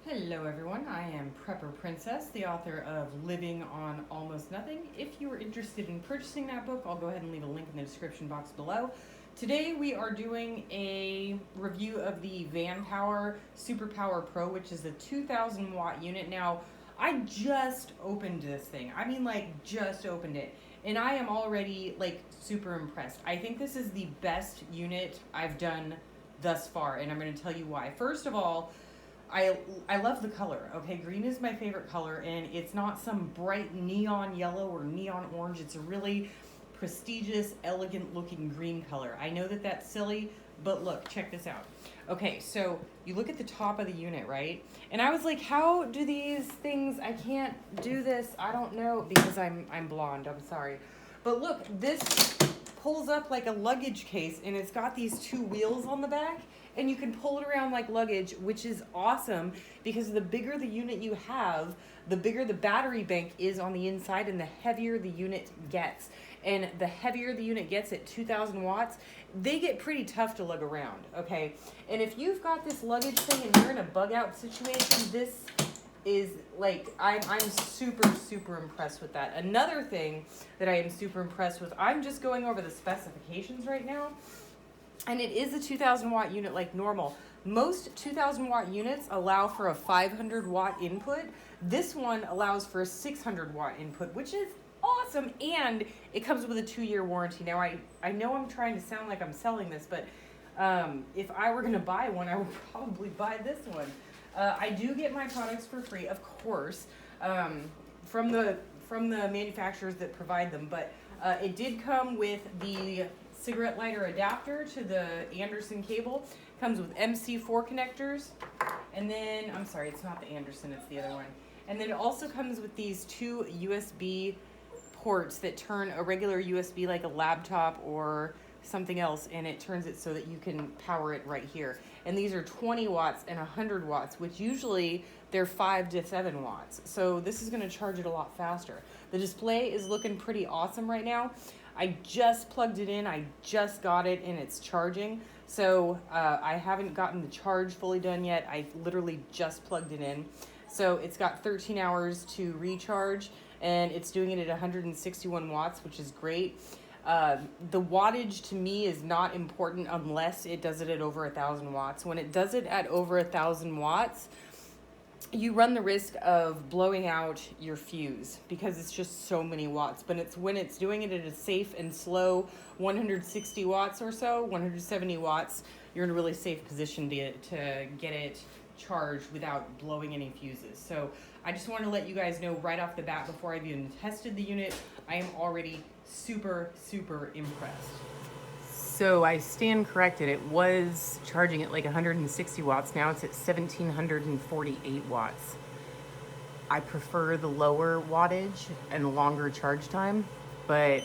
Hello everyone, I am Prepper Princess, the author of Living on Almost Nothing. If you are interested in purchasing that book, I'll go ahead and leave a link in the description box below. Today we are doing a review of the Vanpower Superpower Pro, which is a 2000 watt unit. Now, I just opened this thing. I mean, like, just opened it. And I am already, like, super impressed. I think this is the best unit I've done thus far, and I'm going to tell you why. First of all, I love the color, okay? Green is my favorite color, and it's not some bright neon yellow or neon orange. It's a really prestigious, elegant looking green color. I know that that's silly, but look, check this out. Okay, so you look at the top of the unit, right? And I was like, how do these things, I can't do this, I don't know, because I'm blonde, I'm sorry. But look, this pulls up like a luggage case, and it's got these two wheels on the back, and you can pull it around like luggage, which is awesome because the bigger the unit you have, the bigger the battery bank is on the inside and the heavier the unit gets. And the heavier the unit gets at 2000 watts, they get pretty tough to lug around, okay? And if you've got this luggage thing and you're in a bug out situation, this is like, I'm super impressed with that. Another thing that I am super impressed with, I'm just going over the specifications right now. And it is a 2000 watt unit like normal. Most 2000 watt units allow for a 500 watt input. This one allows for a 600 watt input, which is awesome. And it comes with a 2-year warranty. Now, I know I'm trying to sound like I'm selling this, but if I were gonna buy one, I would probably buy this one. I do get my products for free, of course, from the manufacturers that provide them, but it did come with the cigarette lighter adapter to the Anderson cable. Comes with MC4 connectors, and then, I'm sorry, it's not the Anderson, it's the other one. And then it also comes with these 2 USB ports that turn a regular USB like a laptop or something else, and it turns it so that you can power it right here. And these are 20 watts and 100 watts, which usually they're 5 to 7 watts. So this is gonna charge it a lot faster. The display is looking pretty awesome right now. I just plugged it in, I just got it, and it's charging. So I haven't gotten the charge fully done yet. I literally just plugged it in. So it's got 13 hours to recharge, and it's doing it at 161 watts, which is great. The wattage to me is not important unless it does it at over 1,000 watts. When it does it at over 1,000 watts, you run the risk of blowing out your fuse because it's just so many watts. But when it's doing it at a safe and slow 160 watts or so, 170 watts, you're in a really safe position to get it charged without blowing any fuses. So I just want to let you guys know right off the bat, before I've even tested the unit, I am already super impressed. So I stand corrected. It was charging at like 160 watts. Now it's at 1748 watts. I prefer the lower wattage and longer charge time, but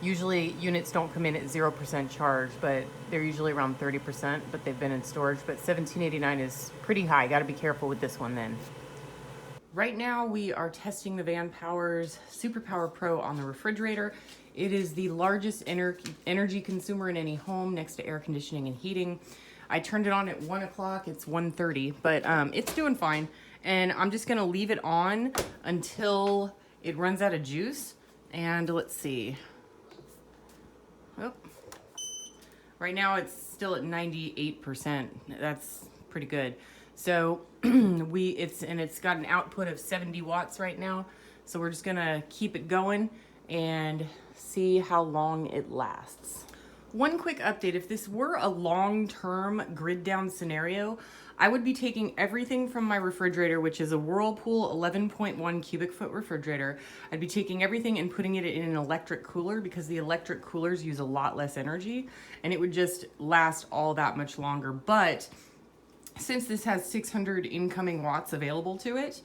usually units don't come in at 0% charge, but they're usually around 30%, but they've been in storage. But 1789 is pretty high. Got to be careful with this one then. Right now we are testing the Vanpower's Superpower Pro on the refrigerator. It is the largest energy consumer in any home next to air conditioning and heating. I turned it on at 1 o'clock, it's 1:30, but it's doing fine. And I'm just gonna leave it on until it runs out of juice. And let's see. Oh. Right now it's still at 98%. That's pretty good. So it's got an output of 70 watts right now. So we're just gonna keep it going and see how long it lasts. One quick update, if this were a long-term grid down scenario, I would be taking everything from my refrigerator, which is a Whirlpool 11.1 cubic foot refrigerator. I'd be taking everything and putting it in an electric cooler because the electric coolers use a lot less energy and it would just last all that much longer. But since this has 600 incoming watts available to it,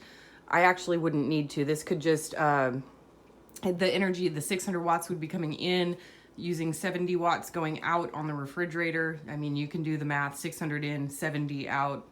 I actually wouldn't need to. This could just, the 600 watts would be coming in, using 70 watts going out on the refrigerator. I mean, you can do the math, 600 in, 70 out.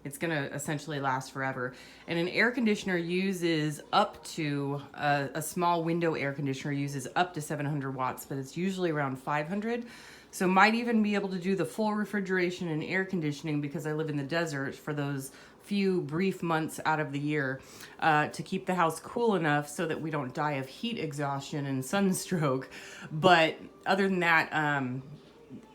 It's gonna essentially last forever. And an air conditioner uses up to, a small window air conditioner uses up to 700 watts, but it's usually around 500. So might even be able to do the full refrigeration and air conditioning because I live in the desert for those few brief months out of the year to keep the house cool enough so that we don't die of heat exhaustion and sunstroke. But other than that,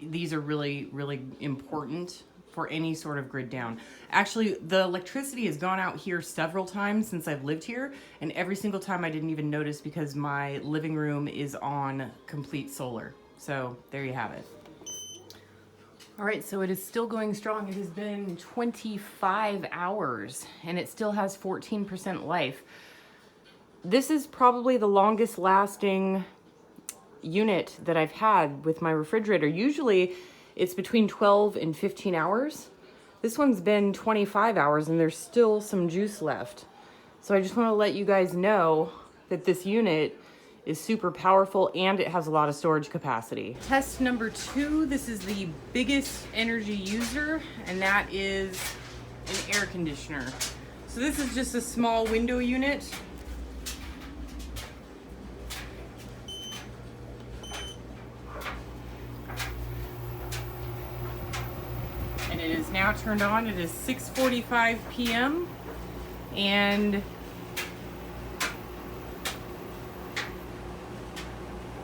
these are really, really important for any sort of grid down. Actually, the electricity has gone out here several times since I've lived here, and every single time I didn't even notice because my living room is on complete solar. So there you have it. All right, so it is still going strong. It has been 25 hours and it still has 14% life. This is probably the longest lasting unit that I've had with my refrigerator. Usually it's between 12 and 15 hours. This one's been 25 hours and there's still some juice left. So I just want to let you guys know that this unit is super powerful and it has a lot of storage capacity. Test number 2, this is the biggest energy user, and that is an air conditioner. So this is just a small window unit. And it is now turned on. It is 6:45 p.m. and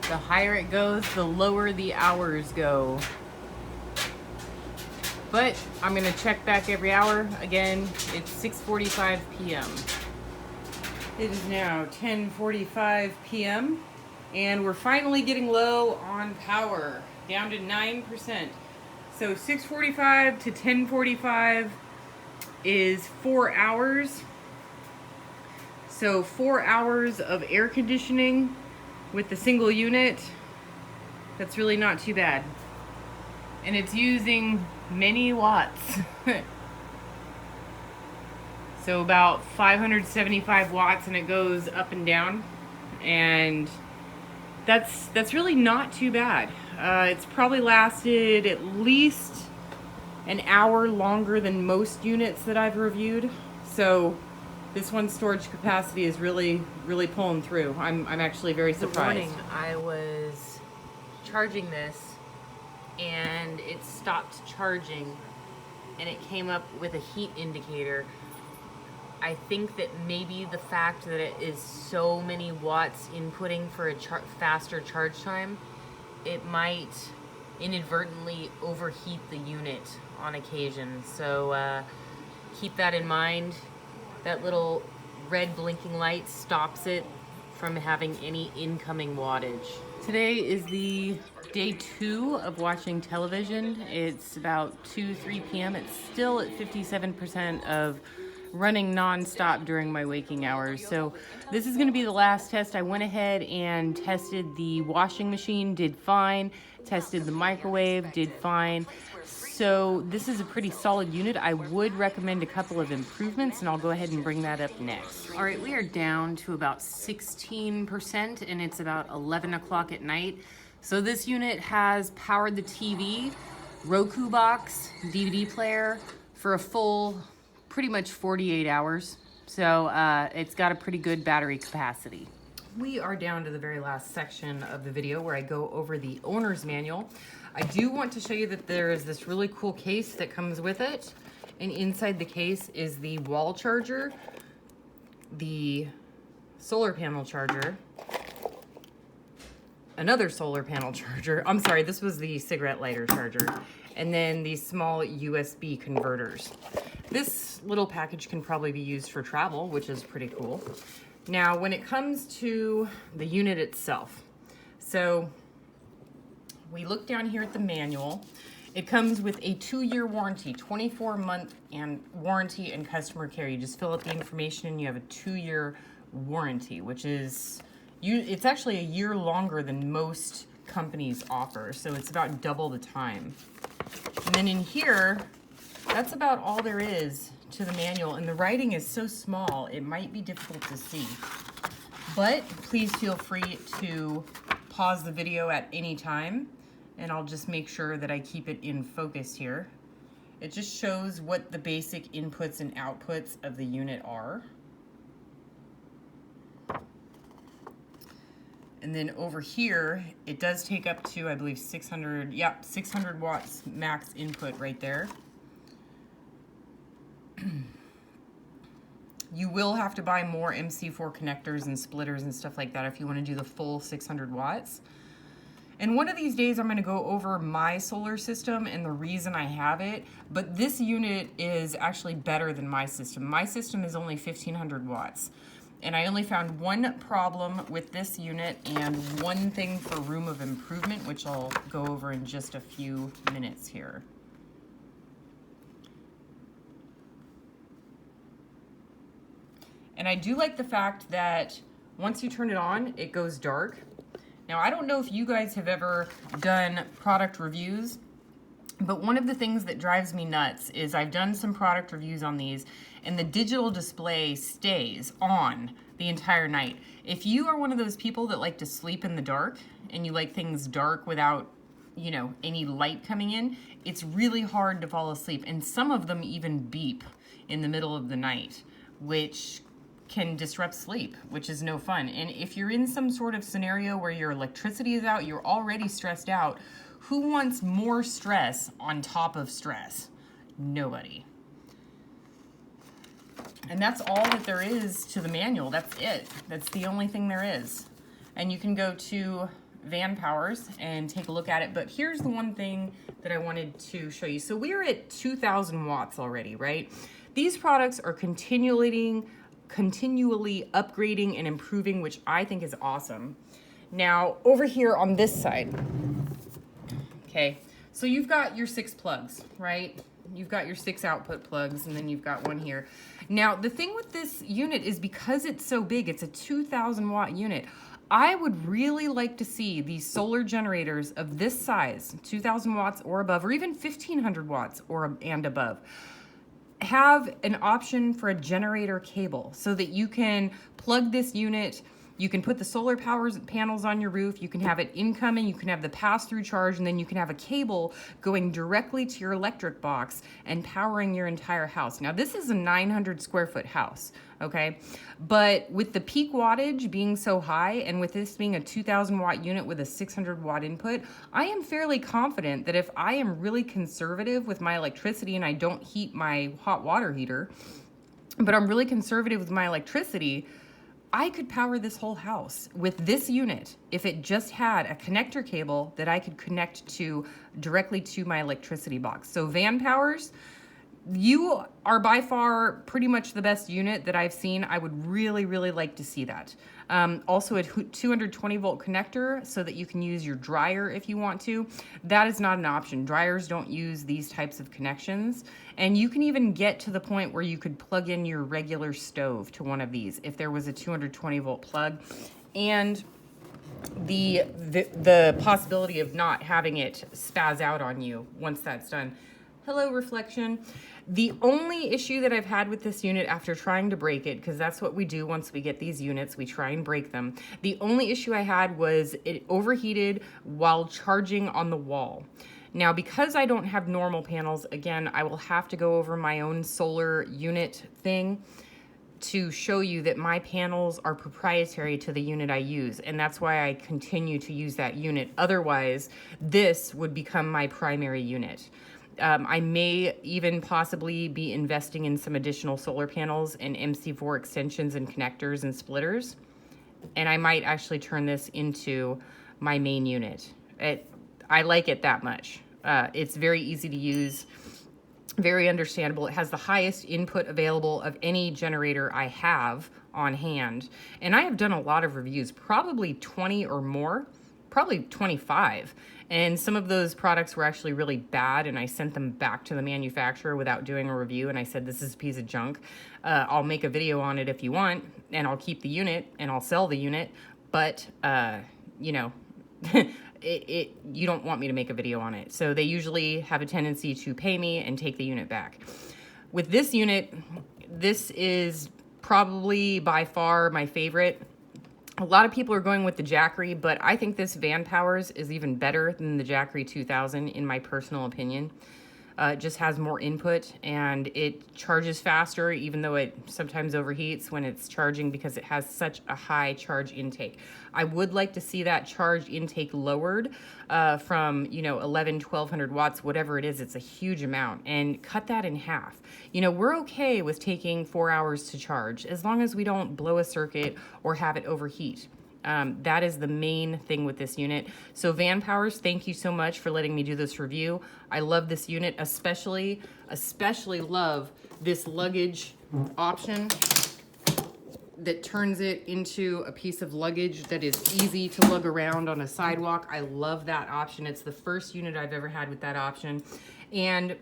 the higher it goes, the lower the hours go. But I'm gonna check back every hour. Again, it's 6:45 p.m. It is now 10:45 p.m. and we're finally getting low on power, down to 9%. So 6:45 to 10:45 is 4 hours. So 4 hours of air conditioning with the single unit, that's really not too bad. And it's using many watts. So about 575 watts, and it goes up and down. And that's really not too bad. It's probably lasted at least an hour longer than most units that I've reviewed. So this one's storage capacity is really, really pulling through. I'm actually very surprised. This morning I was charging this and it stopped charging and it came up with a heat indicator. I think that maybe the fact that it is so many watts inputting for a faster charge time, it might inadvertently overheat the unit on occasion. So keep that in mind. That little red blinking light stops it from having any incoming wattage. Today is the day 2 of watching television. It's about 2-3 p.m. It's still at 57% of running nonstop during my waking hours. So this is going to be the last test. I went ahead and tested the washing machine, did fine. Tested the microwave, did fine. So this is a pretty solid unit. I would recommend a couple of improvements, and I'll go ahead and bring that up next. All right, we are down to about 16%, and it's about 11 o'clock at night. So this unit has powered the TV, Roku box, DVD player for a full pretty much 48 hours. So it's got a pretty good battery capacity. We are down to the very last section of the video where I go over the owner's manual. I do want to show you that there is this really cool case that comes with it. And inside the case is the wall charger, the solar panel charger, another solar panel charger. I'm sorry, this was the cigarette lighter charger. And then these small USB converters. This little package can probably be used for travel, which is pretty cool. Now, when it comes to the unit itself, so we look down here at the manual. It comes with a 2-year warranty, 24-month and warranty and customer care. You just fill out the information and you have a 2-year warranty, which is, it's actually a year longer than most companies offer. So it's about double the time. And then in here, that's about all there is to the manual, and the writing is so small it might be difficult to see, but please feel free to pause the video at any time and I'll just make sure that I keep it in focus here. It just shows what the basic inputs and outputs of the unit are, And then over here, it does take up to, I believe, 600, yep, 600 watts max input right there. You will have to buy more MC4 connectors and splitters and stuff like that if you want to do the full 600 watts. And one of these days I'm going to go over my solar system and the reason I have it, but this unit is actually better than my system. My system is only 1500 watts. And I only found one problem with this unit and one thing for room of improvement, which I'll go over in just a few minutes here. And I do like the fact that once you turn it on, it goes dark. Now, I don't know if you guys have ever done product reviews, but one of the things that drives me nuts is I've done some product reviews on these, and the digital display stays on the entire night. If you are one of those people that like to sleep in the dark, and you like things dark without, you know, any light coming in, it's really hard to fall asleep. And some of them even beep in the middle of the night, which can disrupt sleep, which is no fun. And if you're in some sort of scenario where your electricity is out, you're already stressed out, who wants more stress on top of stress? Nobody. And that's all that there is to the manual. That's it. That's the only thing there is. And you can go to Vanpowers and take a look at it. But here's the one thing that I wanted to show you. So we're at 2000 watts already, right? These products are continually upgrading and improving, which I think is awesome. Now, over here on this side, okay, so you've got your 6 plugs, right? You've got your 6 output plugs, and then you've got one here. Now, the thing with this unit is because it's so big, it's a 2000 watt unit, I would really like to see these solar generators of this size, 2000 watts or above, or even 1500 watts and above, have an option for a generator cable so that you can plug this unit. You can put the solar panels on your roof, you can have it incoming, you can have the pass-through charge, and then you can have a cable going directly to your electric box and powering your entire house. Now, this is a 900 square foot house, okay? But with the peak wattage being so high, and with this being a 2000 watt unit with a 600 watt input, I am fairly confident that if I am really conservative with my electricity and I don't heat my hot water heater, but I'm really conservative with my electricity, I could power this whole house with this unit if it just had a connector cable that I could connect to directly to my electricity box. So Vanpowers, you are by far pretty much the best unit that I've seen. I would really, really like to see that. Also a 220 volt connector so that you can use your dryer if you want to. That is not an option. Dryers don't use these types of connections. And you can even get to the point where you could plug in your regular stove to one of these if there was a 220 volt plug. And the possibility of not having it spaz out on you once that's done. Hello, reflection. The only issue that I've had with this unit after trying to break it, because that's what we do once we get these units, we try and break them. The only issue I had was it overheated while charging on the wall. Now, because I don't have normal panels, again, I will have to go over my own solar unit thing to show you that my panels are proprietary to the unit I use, and that's why I continue to use that unit. Otherwise, this would become my primary unit. I may even possibly be investing in some additional solar panels and MC4 extensions and connectors and splitters, and I might actually turn this into my main unit. I like it that much. It's very easy to use, very understandable. It has the highest input available of any generator I have on hand, and I have done a lot of reviews, probably 20 or more, probably 25. And some of those products were actually really bad, and I sent them back to the manufacturer without doing a review, and I said, this is a piece of junk. I'll make a video on it if you want, and I'll keep the unit, and I'll sell the unit, but, you know, you don't want me to make a video on it. So they usually have a tendency to pay me and take the unit back. With this unit, this is probably by far my favorite. A lot of people are going with the Jackery, but I think this Vanpowers is even better than the Jackery 2000 in my personal opinion. It just has more input and it charges faster, even though it sometimes overheats when it's charging because it has such a high charge intake. I would like to see that charge intake lowered from, 1200 watts, whatever it is. It's a huge amount, and cut that in half. We're okay with taking 4 hours to charge as long as we don't blow a circuit or have it overheat. That is the main thing with this unit. So Vanpowers, thank you so much for letting me do this review. I love this unit, especially love this luggage option that turns it into a piece of luggage that is easy to lug around on a sidewalk. I love that option. It's the first unit I've ever had with that option. And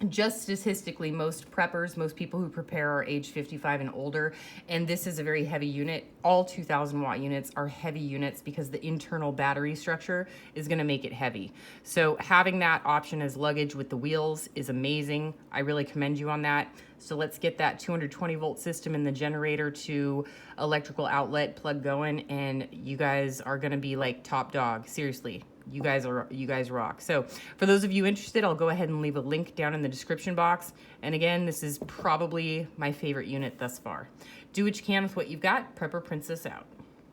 just statistically, most preppers, most people who prepare are age 55 and older, and this is a very heavy unit. All 2000 watt units are heavy units because the internal battery structure is going to make it heavy. So having that option as luggage with the wheels is amazing. I really commend you on that. So let's get that 220 volt system in the generator to electrical outlet plug going, and you guys are going to be like top dog. Seriously. You guys rock. So for those of you interested, I'll go ahead and leave a link down in the description box. And again, this is probably my favorite unit thus far. Do what you can with what you've got. Prepper Princess out.